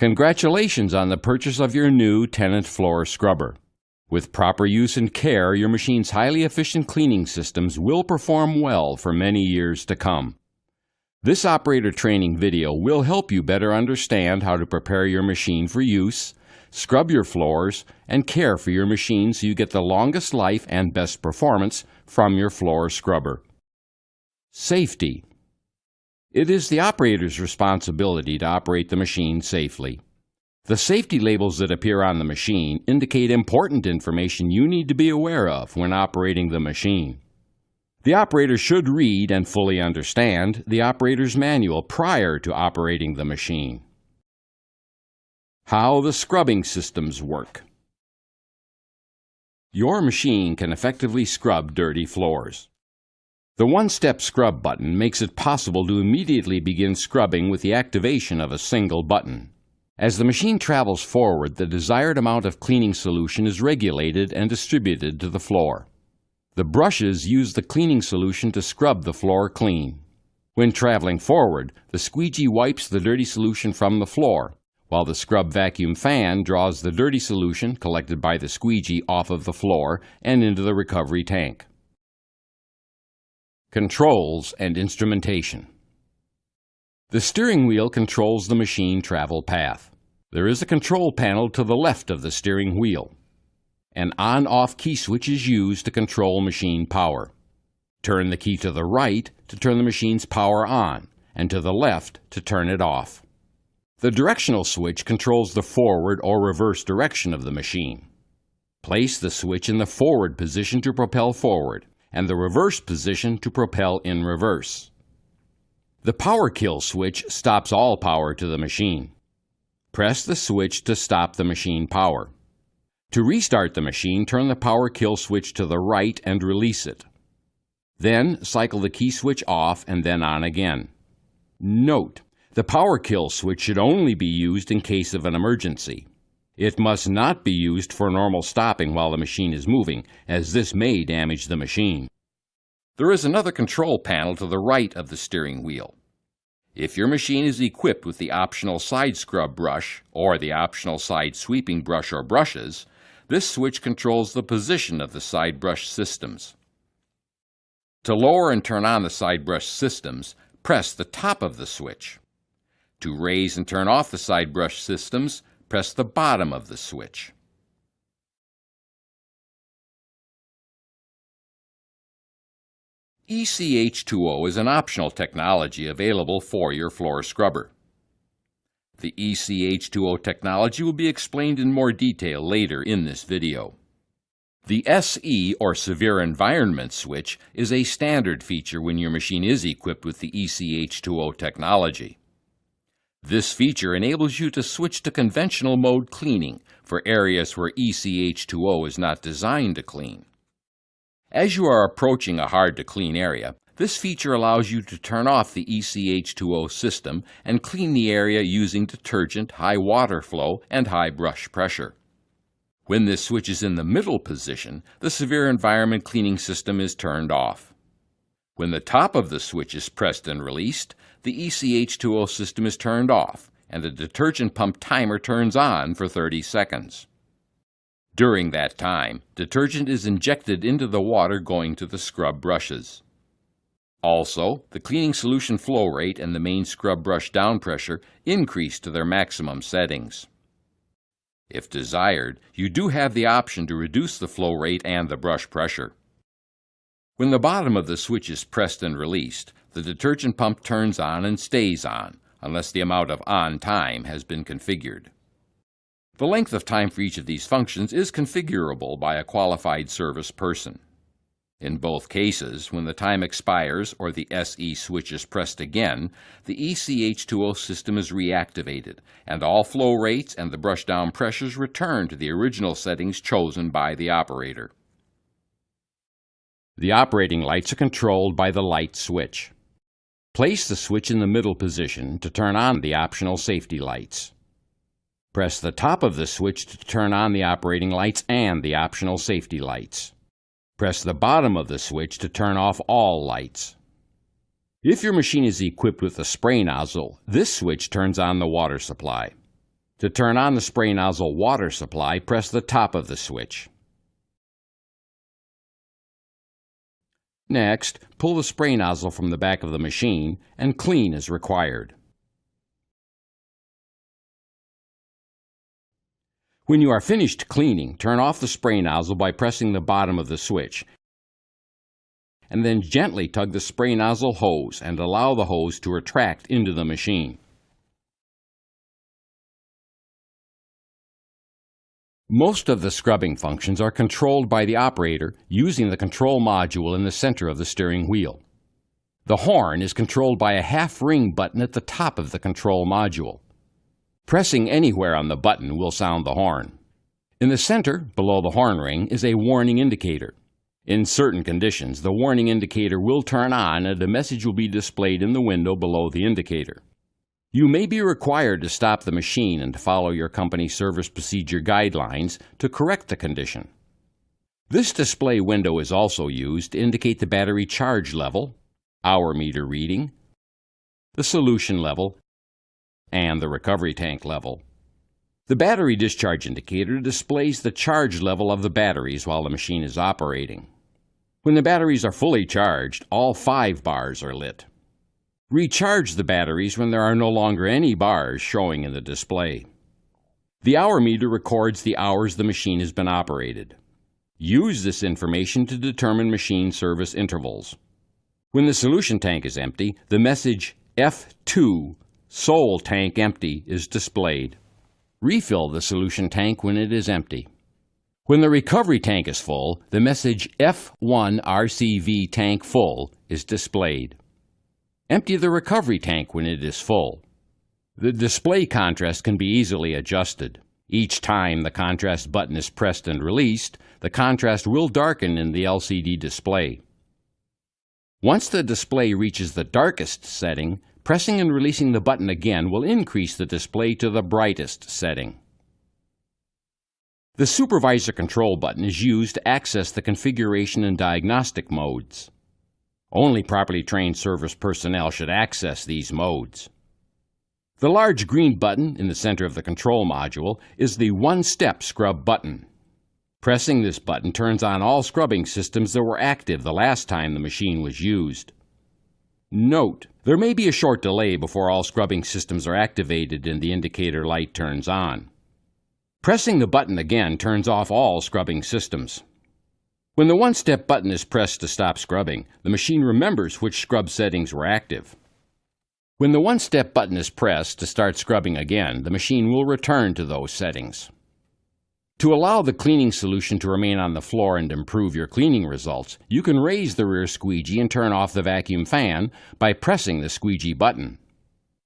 Congratulations on the purchase of your new Tennant floor scrubber. With proper use and care, your machine's highly efficient cleaning systems will perform well for many years to come. This operator training video will help you better understand how to prepare your machine for use, scrub your floors, and care for your machine so you get the longest life and best performance from your floor scrubber. Safety. It is the operator's responsibility to operate the machine safely. The safety labels that appear on the machine indicate important information you need to be aware of when operating the machine. The operator should read and fully understand the operator's manual prior to operating the machine. How the scrubbing systems work. Your machine can effectively scrub dirty floors. The one-step scrub button makes it possible to immediately begin scrubbing with the activation of a single button. As the machine travels forward, the desired amount of cleaning solution is regulated and distributed to the floor. The brushes use the cleaning solution to scrub the floor clean. When traveling forward, the squeegee wipes the dirty solution from the floor, while the scrub vacuum fan draws the dirty solution collected by the squeegee off of the floor and into the recovery tank. Controls and instrumentation. The steering wheel controls the machine travel path. There is a control panel to the left of the steering wheel. An on-off key switch is used to control machine power. Turn the key to the right to turn the machine's power on, and to the left to turn it off. The directional switch controls the forward or reverse direction of the machine. Place the switch in the forward position to propel forward, and the reverse position to propel in reverse. The power kill switch stops all power to the machine. Press the switch to stop the machine power. To restart the machine, turn the power kill switch to the right and release it. Then cycle the key switch off and then on again. Note: the power kill switch should only be used in case of an emergency. It must not be used for normal stopping while the machine is moving, as this may damage the machine. There is another control panel to the right of the steering wheel. If your machine is equipped with the optional side scrub brush or the optional side sweeping brush or brushes, this switch controls the position of the side brush systems. To lower and turn on the side brush systems, press the top of the switch. To raise and turn off the side brush systems, press the bottom of the switch. ECH2O is an optional technology available for your floor scrubber. The ECH2O technology will be explained in more detail later in this video. The SE, or Severe Environment Switch, is a standard feature when your machine is equipped with the ECH2O technology. This feature enables you to switch to conventional mode cleaning for areas where ECH2O is not designed to clean. As you are approaching a hard-to-clean area, this feature allows you to turn off the ECH2O system and clean the area using detergent, high water flow, and high brush pressure. When this switch is in the middle position, the Severe Environment Cleaning system is turned off. When the top of the switch is pressed and released, the ECH2O system is turned off, and the detergent pump timer turns on for 30 seconds. During that time, detergent is injected into the water going to the scrub brushes. Also, the cleaning solution flow rate and the main scrub brush down pressure increase to their maximum settings. If desired, you do have the option to reduce the flow rate and the brush pressure. When the bottom of the switch is pressed and released, the detergent pump turns on and stays on, unless the amount of on time has been configured. The length of time for each of these functions is configurable by a qualified service person. In both cases, when the time expires or the SE switch is pressed again, the ECH2O system is reactivated, and all flow rates and the brush down pressures return to the original settings chosen by the operator. The operating lights are controlled by the light switch. Place the switch in the middle position to turn on the optional safety lights. Press the top of the switch to turn on the operating lights and the optional safety lights. Press the bottom of the switch to turn off all lights. If your machine is equipped with a spray nozzle, this switch turns on the water supply. To turn on the spray nozzle water supply, press the top of the switch. Next, pull the spray nozzle from the back of the machine and clean as required. When you are finished cleaning, turn off the spray nozzle by pressing the bottom of the switch, and then gently tug the spray nozzle hose and allow the hose to retract into the machine. Most of the scrubbing functions are controlled by the operator using the control module in the center of the steering wheel. The horn is controlled by a half-ring button at the top of the control module. Pressing anywhere on the button will sound the horn. In the center, below the horn ring, is a warning indicator. In certain conditions, the warning indicator will turn on and a message will be displayed in the window below the indicator. You may be required to stop the machine and follow your company service procedure guidelines to correct the condition. This display window is also used to indicate the battery charge level, hour meter reading, the solution level, and the recovery tank level. The battery discharge indicator displays the charge level of the batteries while the machine is operating. When the batteries are fully charged, all 5 bars are lit. Recharge the batteries when there are no longer any bars showing in the display. The hour meter records the hours the machine has been operated. Use this information to determine machine service intervals. When the solution tank is empty, the message F2 Sole Tank Empty is displayed. Refill the solution tank when it is empty. When the recovery tank is full, the message F1 RCV Tank Full is displayed. Empty the recovery tank when it is full. The display contrast can be easily adjusted. Each time the contrast button is pressed and released, the contrast will darken in the LCD display. Once the display reaches the darkest setting, pressing and releasing the button again will increase the display to the brightest setting. The supervisor control button is used to access the configuration and diagnostic modes. Only properly trained service personnel should access these modes. The large green button in the center of the control module is the one-step scrub button. Pressing this button turns on all scrubbing systems that were active the last time the machine was used. Note, there may be a short delay before all scrubbing systems are activated and the indicator light turns on. Pressing the button again turns off all scrubbing systems. When the one-step button is pressed to stop scrubbing, the machine remembers which scrub settings were active. When the one-step button is pressed to start scrubbing again, the machine will return to those settings. To allow the cleaning solution to remain on the floor and improve your cleaning results, you can raise the rear squeegee and turn off the vacuum fan by pressing the squeegee button.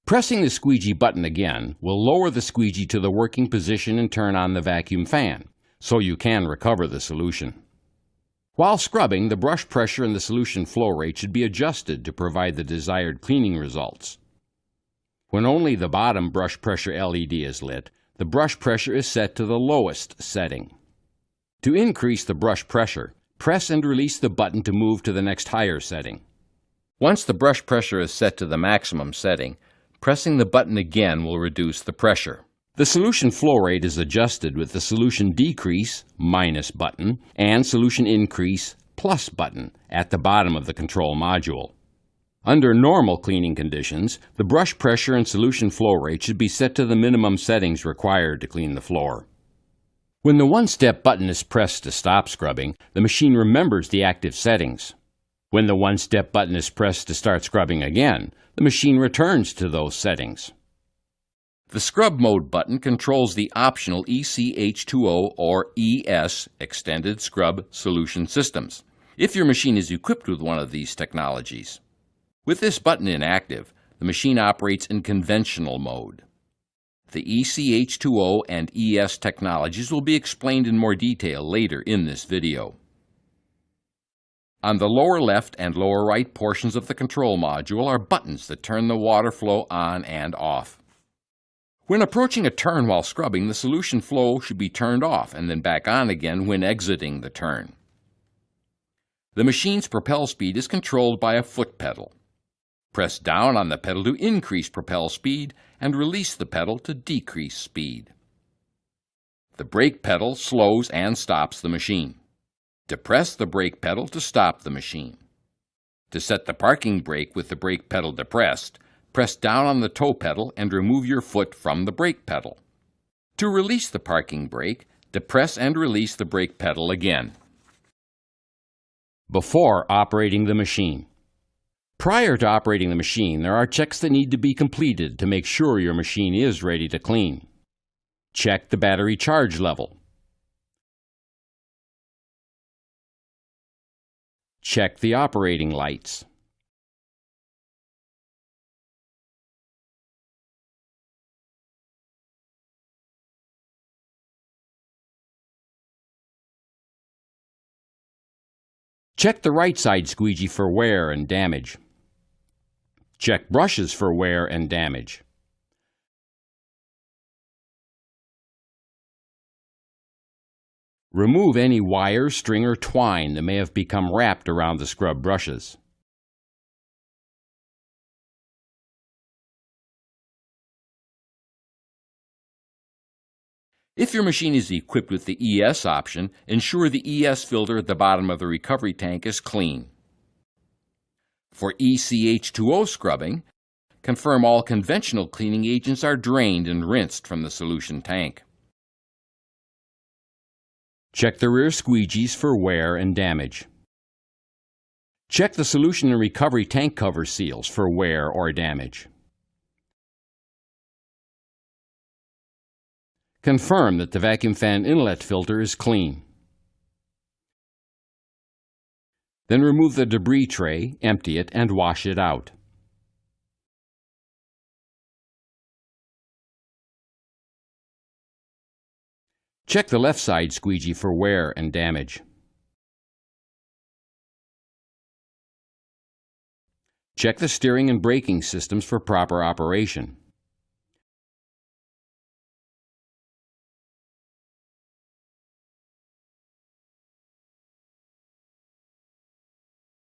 Pressing the squeegee button again will lower the squeegee to the working position and turn on the vacuum fan, so you can recover the solution. While scrubbing, the brush pressure and the solution flow rate should be adjusted to provide the desired cleaning results. When only the bottom brush pressure LED is lit, the brush pressure is set to the lowest setting. To increase the brush pressure, press and release the button to move to the next higher setting. Once the brush pressure is set to the maximum setting, pressing the button again will reduce the pressure. The solution flow rate is adjusted with the solution decrease minus button and solution increase plus button at the bottom of the control module. Under normal cleaning conditions, the brush pressure and solution flow rate should be set to the minimum settings required to clean the floor. When the one-step button is pressed to stop scrubbing, the machine remembers the active settings. When the one-step button is pressed to start scrubbing again, the machine returns to those settings. The Scrub Mode button controls the optional ECH2O or ES Extended Scrub Solution Systems, if your machine is equipped with one of these technologies. With this button inactive, the machine operates in conventional mode. The ECH2O and ES technologies will be explained in more detail later in this video. On the lower left and lower right portions of the control module are buttons that turn the water flow on and off. When approaching a turn while scrubbing, the solution flow should be turned off and then back on again when exiting the turn. The machine's propel speed is controlled by a foot pedal. Press down on the pedal to increase propel speed and release the pedal to decrease speed. The brake pedal slows and stops the machine. Depress the brake pedal to stop the machine. To set the parking brake with the brake pedal depressed, press down on the toe pedal and remove your foot from the brake pedal. To release the parking brake, depress and release the brake pedal again. Before operating the machine. Prior to operating the machine, there are checks that need to be completed to make sure your machine is ready to clean. Check the battery charge level. Check the operating lights. Check the right side squeegee for wear and damage. Check brushes for wear and damage. Remove any wire, string, or twine that may have become wrapped around the scrub brushes. If your machine is equipped with the ES option, ensure the ES filter at the bottom of the recovery tank is clean. For ECH2O scrubbing, confirm all conventional cleaning agents are drained and rinsed from the solution tank. Check the rear squeegees for wear and damage. Check the solution and recovery tank cover seals for wear or damage. Confirm that the vacuum fan inlet filter is clean. Then remove the debris tray, empty it, and wash it out. Check the left side squeegee for wear and damage. Check the steering and braking systems for proper operation.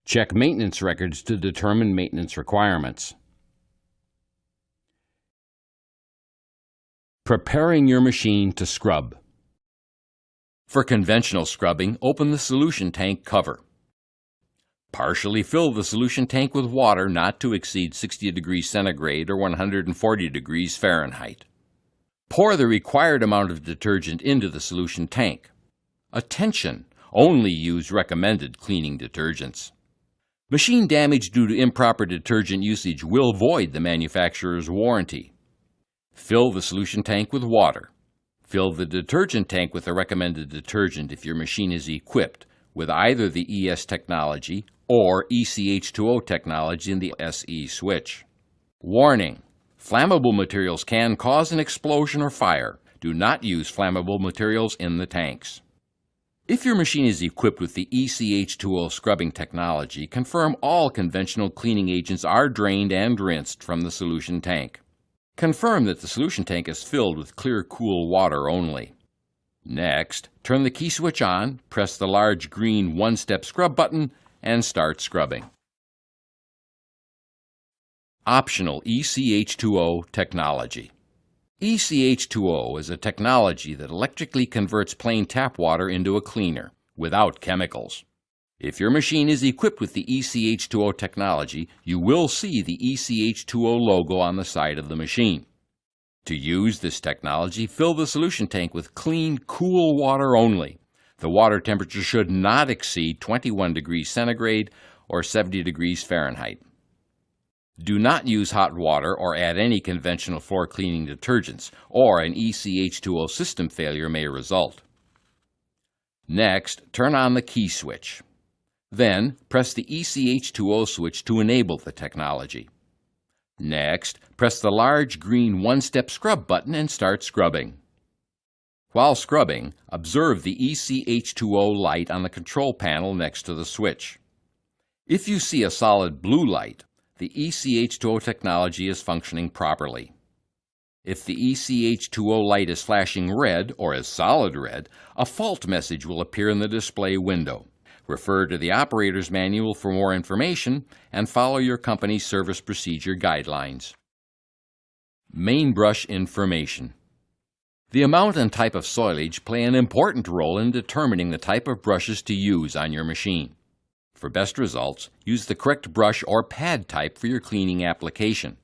Check maintenance records to determine maintenance requirements. Preparing your machine to scrub. For conventional scrubbing, open the solution tank cover. Partially fill the solution tank with water not to exceed 60 degrees centigrade or 140 degrees Fahrenheit. Pour the required amount of detergent into the solution tank. Attention! Only use recommended cleaning detergents. Machine damage due to improper detergent usage will void the manufacturer's warranty. Fill the solution tank with water. Fill the detergent tank with the recommended detergent if your machine is equipped with either the ES technology or ECH2O technology in the SE switch. Warning: flammable materials can cause an explosion or fire. Do not use flammable materials in the tanks. If your machine is equipped with the ECH2O scrubbing technology, confirm all conventional cleaning agents are drained and rinsed from the solution tank. Confirm that the solution tank is filled with clear, cool water only. Next, turn the key switch on, press the large green one-step scrub button, and start scrubbing. Optional ECH2O technology. ECH2O is a technology that electrically converts plain tap water into a cleaner, without chemicals. If your machine is equipped with the ECH2O technology, you will see the ECH2O logo on the side of the machine. To use this technology, fill the solution tank with clean, cool water only. The water temperature should not exceed 21 degrees centigrade or 70 degrees Fahrenheit. Do not use hot water or add any conventional floor cleaning detergents, or an ECH2O system failure may result. Next, turn on the key switch. Then, press the ECH2O switch to enable the technology. Next, press the large green one-step scrub button and start scrubbing. While scrubbing, observe the ECH2O light on the control panel next to the switch. If you see a solid blue light, the ECH2O technology is functioning properly. If the ECH2O light is flashing red or is solid red, a fault message will appear in the display window. Refer to the operator's manual for more information and follow your company's service procedure guidelines. Main brush information. The amount and type of soilage play an important role in determining the type of brushes to use on your machine. For best results, use the correct brush or pad type for your cleaning application.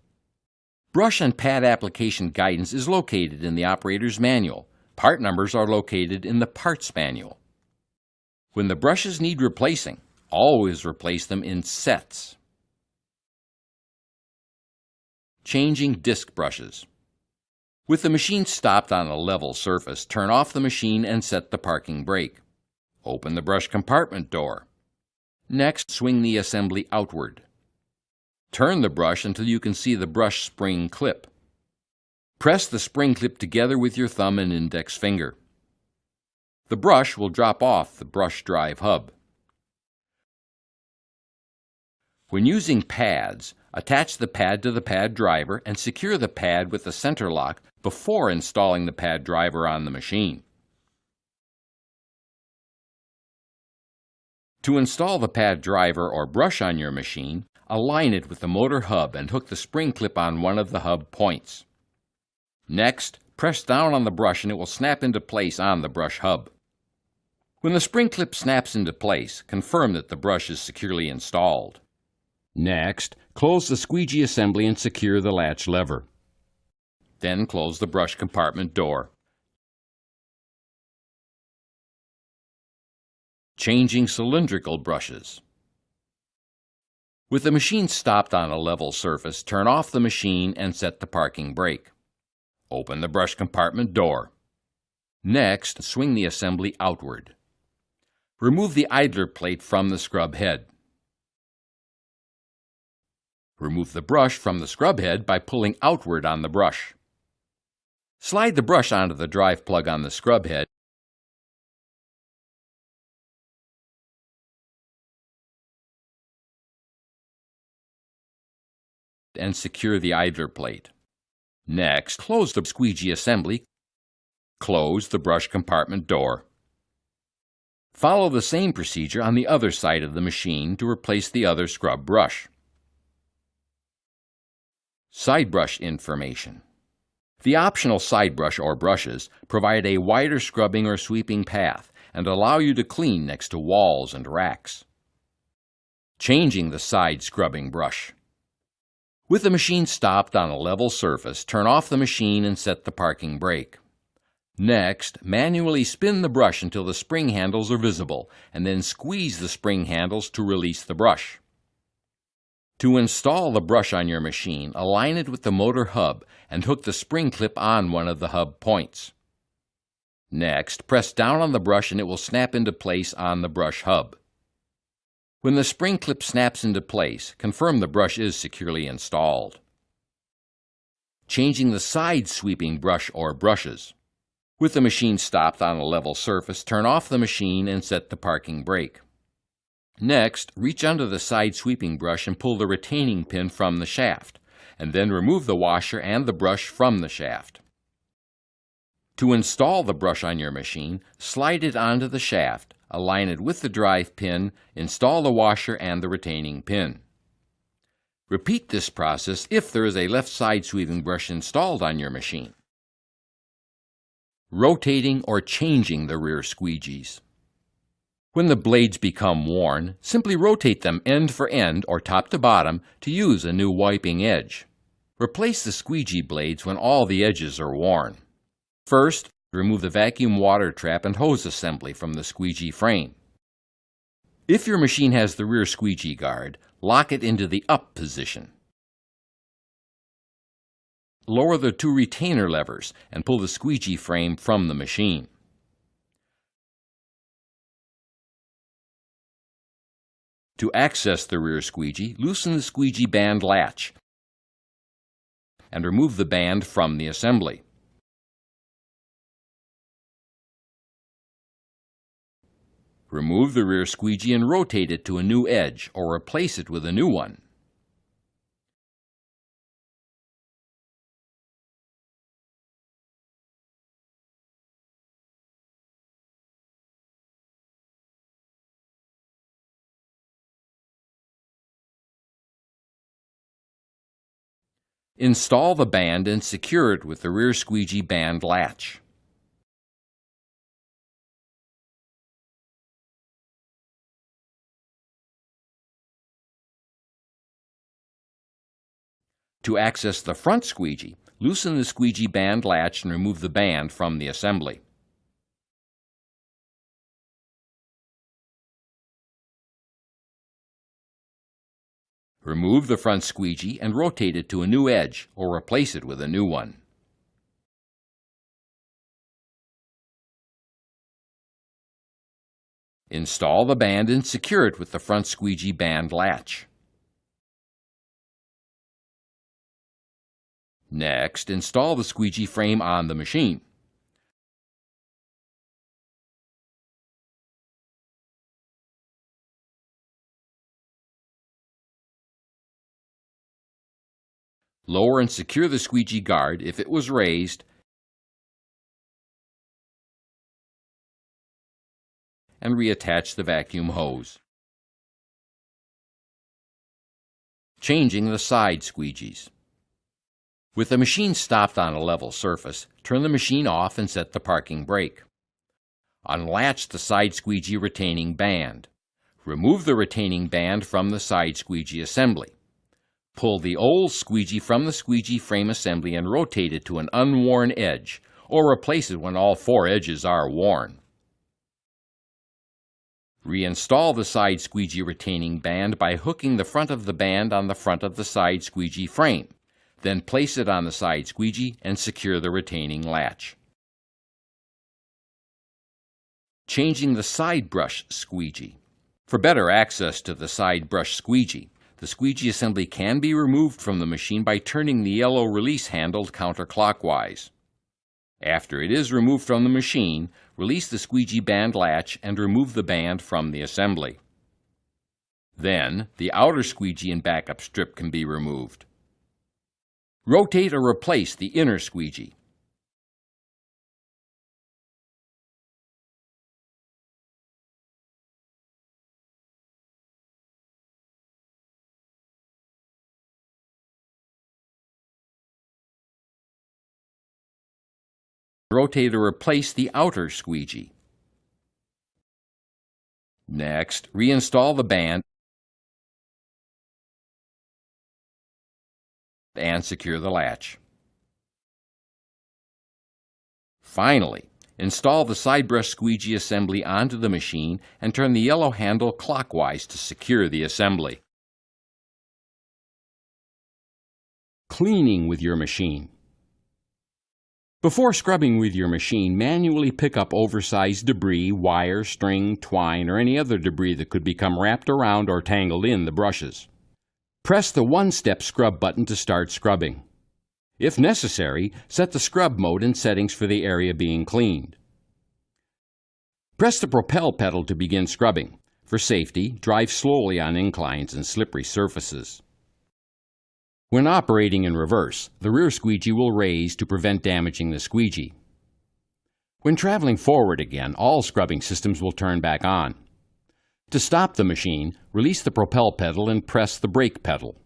Brush and pad application guidance is located in the operator's manual. Part numbers are located in the parts manual. When the brushes need replacing, always replace them in sets. Changing disc brushes. With the machine stopped on a level surface, turn off the machine and set the parking brake. Open the brush compartment door. Next, swing the assembly outward. Turn the brush until you can see the brush spring clip. Press the spring clip together with your thumb and index finger. The brush will drop off the brush drive hub. When using pads, attach the pad to the pad driver and secure the pad with the center lock before installing the pad driver on the machine. To install the pad driver or brush on your machine, align it with the motor hub and hook the spring clip on one of the hub points. Next, press down on the brush and it will snap into place on the brush hub. When the spring clip snaps into place, confirm that the brush is securely installed. Next, close the squeegee assembly and secure the latch lever. Then close the brush compartment door. Changing cylindrical brushes. With the machine stopped on a level surface, turn off the machine and set the parking brake. Open the brush compartment door. Next, swing the assembly outward. Remove the idler plate from the scrub head. Remove the brush from the scrub head by pulling outward on the brush. Slide the brush onto the drive plug on the scrub head and secure the idler plate. Next, close the squeegee assembly. Close the brush compartment door. Follow the same procedure on the other side of the machine to replace the other scrub brush. Side brush information. The optional side brush or brushes provide a wider scrubbing or sweeping path and allow you to clean next to walls and racks. Changing the side scrubbing brush. With the machine stopped on a level surface, turn off the machine and set the parking brake. Next, manually spin the brush until the spring handles are visible, and then squeeze the spring handles to release the brush. To install the brush on your machine, align it with the motor hub and hook the spring clip on one of the hub points. Next, press down on the brush and it will snap into place on the brush hub. When the spring clip snaps into place, confirm the brush is securely installed. Changing the side sweeping brush or brushes. With the machine stopped on a level surface, turn off the machine and set the parking brake. Next, reach under the side sweeping brush and pull the retaining pin from the shaft, and then remove the washer and the brush from the shaft. To install the brush on your machine, slide it onto the shaft, align it with the drive pin, install the washer and the retaining pin. Repeat this process if there is a left side sweeping brush installed on your machine. Rotating or changing the rear squeegees. When the blades become worn, simply rotate them end for end or top to bottom to use a new wiping edge. Replace the squeegee blades when all the edges are worn. First, remove the vacuum water trap and hose assembly from the squeegee frame. If your machine has the rear squeegee guard, lock it into the up position. Lower the two retainer levers and pull the squeegee frame from the machine. To access the rear squeegee, loosen the squeegee band latch and remove the band from the assembly. Remove the rear squeegee and rotate it to a new edge or replace it with a new one. Install the band and secure it with the rear squeegee band latch. To access the front squeegee, loosen the squeegee band latch and remove the band from the assembly. Remove the front squeegee and rotate it to a new edge or replace it with a new one. Install the band and secure it with the front squeegee band latch. Next, install the squeegee frame on the machine. Lower and secure the squeegee guard if it was raised, and reattach the vacuum hose. Changing the side squeegees. With the machine stopped on a level surface, turn the machine off and set the parking brake. Unlatch the side squeegee retaining band. Remove the retaining band from the side squeegee assembly. Pull the old squeegee from the squeegee frame assembly and rotate it to an unworn edge, or replace it when all 4 edges are worn. Reinstall the side squeegee retaining band by hooking the front of the band on the front of the side squeegee frame. Then place it on the side squeegee and secure the retaining latch. Changing the side brush squeegee. For better access to the side brush squeegee, the squeegee assembly can be removed from the machine by turning the yellow release handle counterclockwise. After it is removed from the machine, release the squeegee band latch and remove the band from the assembly. Then, the outer squeegee and backup strip can be removed. Rotate or replace the inner squeegee. Rotate or replace the outer squeegee. Next, reinstall the band and secure the latch. Finally, install the side brush squeegee assembly onto the machine and turn the yellow handle clockwise to secure the assembly. Cleaning with your machine. Before scrubbing with your machine, manually pick up oversized debris, wire, string, twine, or any other debris that could become wrapped around or tangled in the brushes. Press the one-step scrub button to start scrubbing. If necessary, set the scrub mode and settings for the area being cleaned. Press the propel pedal to begin scrubbing. For safety, drive slowly on inclines and slippery surfaces. When operating in reverse, the rear squeegee will raise to prevent damaging the squeegee. When traveling forward again, all scrubbing systems will turn back on. To stop the machine, release the propel pedal and press the brake pedal.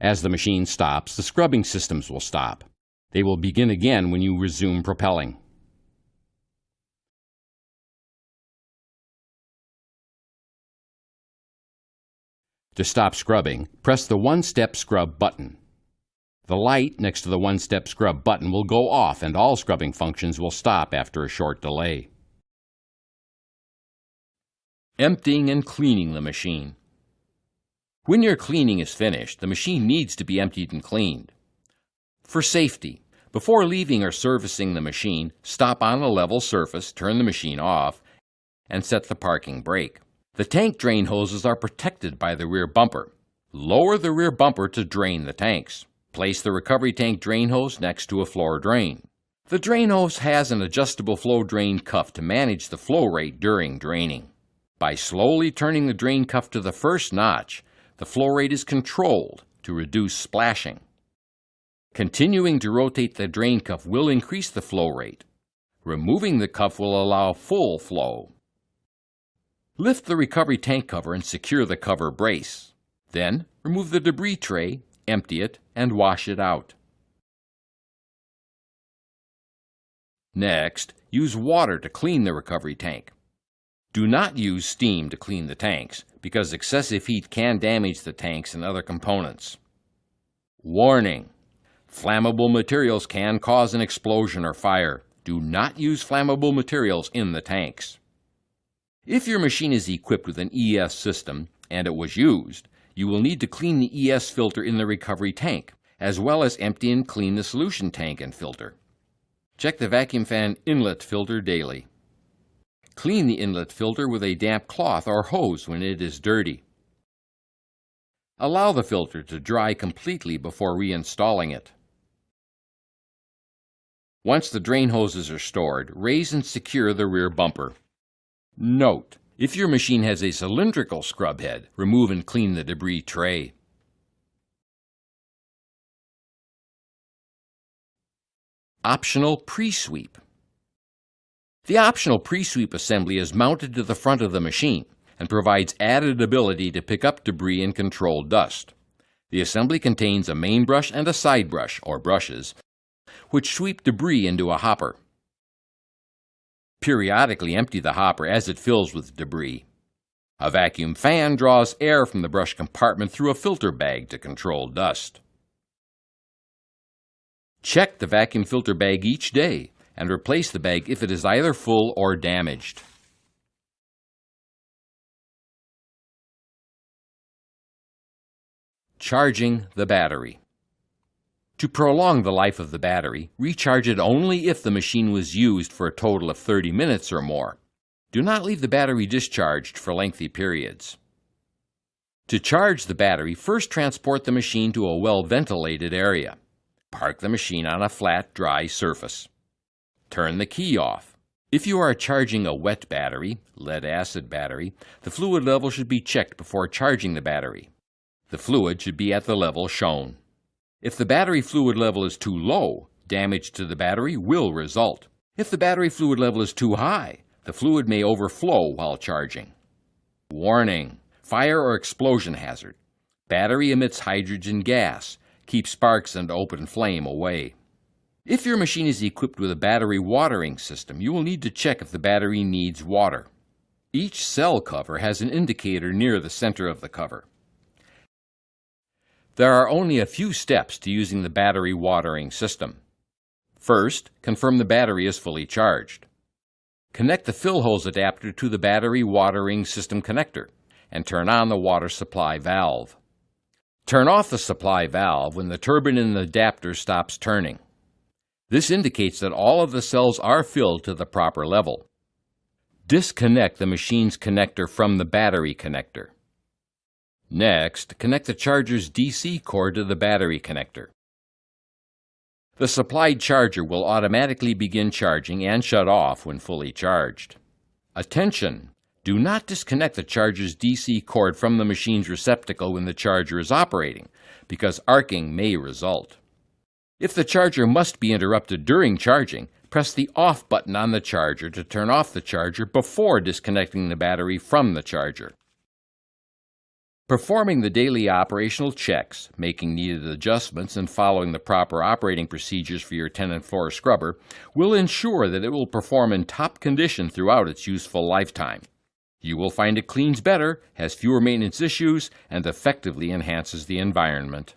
As the machine stops, the scrubbing systems will stop. They will begin again when you resume propelling. To stop scrubbing, press the one-step scrub button. The light next to the one-step scrub button will go off and all scrubbing functions will stop after a short delay. Emptying and cleaning the machine. When your cleaning is finished, the machine needs to be emptied and cleaned. For safety, before leaving or servicing the machine, stop on a level surface, turn the machine off, and set the parking brake. The tank drain hoses are protected by the rear bumper. Lower the rear bumper to drain the tanks. Place the recovery tank drain hose next to a floor drain. The drain hose has an adjustable flow drain cuff to manage the flow rate during draining. By slowly turning the drain cuff to the first notch, the flow rate is controlled to reduce splashing. Continuing to rotate the drain cuff will increase the flow rate. Removing the cuff will allow full flow. Lift the recovery tank cover and secure the cover brace. Then, remove the debris tray, empty it, and wash it out. Next, use water to clean the recovery tank. Do not use steam to clean the tanks, because excessive heat can damage the tanks and other components. Warning: flammable materials can cause an explosion or fire. Do not use flammable materials in the tanks. If your machine is equipped with an ES system, and it was used, you will need to clean the ES filter in the recovery tank, as well as empty and clean the solution tank and filter. Check the vacuum fan inlet filter daily. Clean the inlet filter with a damp cloth or hose when it is dirty. Allow the filter to dry completely before reinstalling it. Once the drain hoses are stored, raise and secure the rear bumper. Note: if your machine has a cylindrical scrub head, remove and clean the debris tray. Optional pre-sweep. The optional pre-sweep assembly is mounted to the front of the machine and provides added ability to pick up debris and control dust. The assembly contains a main brush and a side brush, or brushes, which sweep debris into a hopper. Periodically empty the hopper as it fills with debris. A vacuum fan draws air from the brush compartment through a filter bag to control dust. Check the vacuum filter bag each day and replace the bag if it is either full or damaged. Charging the battery. To prolong the life of the battery, recharge it only if the machine was used for a total of 30 minutes or more. Do not leave the battery discharged for lengthy periods. To charge the battery, first transport the machine to a well-ventilated area. Park the machine on a flat, dry surface. Turn the key off. If you are charging a wet battery, lead-acid battery, the fluid level should be checked before charging the battery. The fluid should be at the level shown. If the battery fluid level is too low, damage to the battery will result. If the battery fluid level is too high, the fluid may overflow while charging. Warning: fire or explosion hazard. Battery emits hydrogen gas. Keep sparks and open flame away. If your machine is equipped with a battery watering system, you will need to check if the battery needs water. Each cell cover has an indicator near the center of the cover. There are only a few steps to using the battery watering system. First, confirm the battery is fully charged. Connect the fill hose adapter to the battery watering system connector and turn on the water supply valve. Turn off the supply valve when the turbine in the adapter stops turning. This indicates that all of the cells are filled to the proper level. Disconnect the machine's connector from the battery connector. Next, connect the charger's DC cord to the battery connector. The supplied charger will automatically begin charging and shut off when fully charged. Attention! Do not disconnect the charger's DC cord from the machine's receptacle when the charger is operating, because arcing may result. If the charger must be interrupted during charging, press the off button on the charger to turn off the charger before disconnecting the battery from the charger. Performing the daily operational checks, making needed adjustments, and following the proper operating procedures for your Tennant floor scrubber will ensure that it will perform in top condition throughout its useful lifetime. You will find it cleans better, has fewer maintenance issues, and effectively enhances the environment.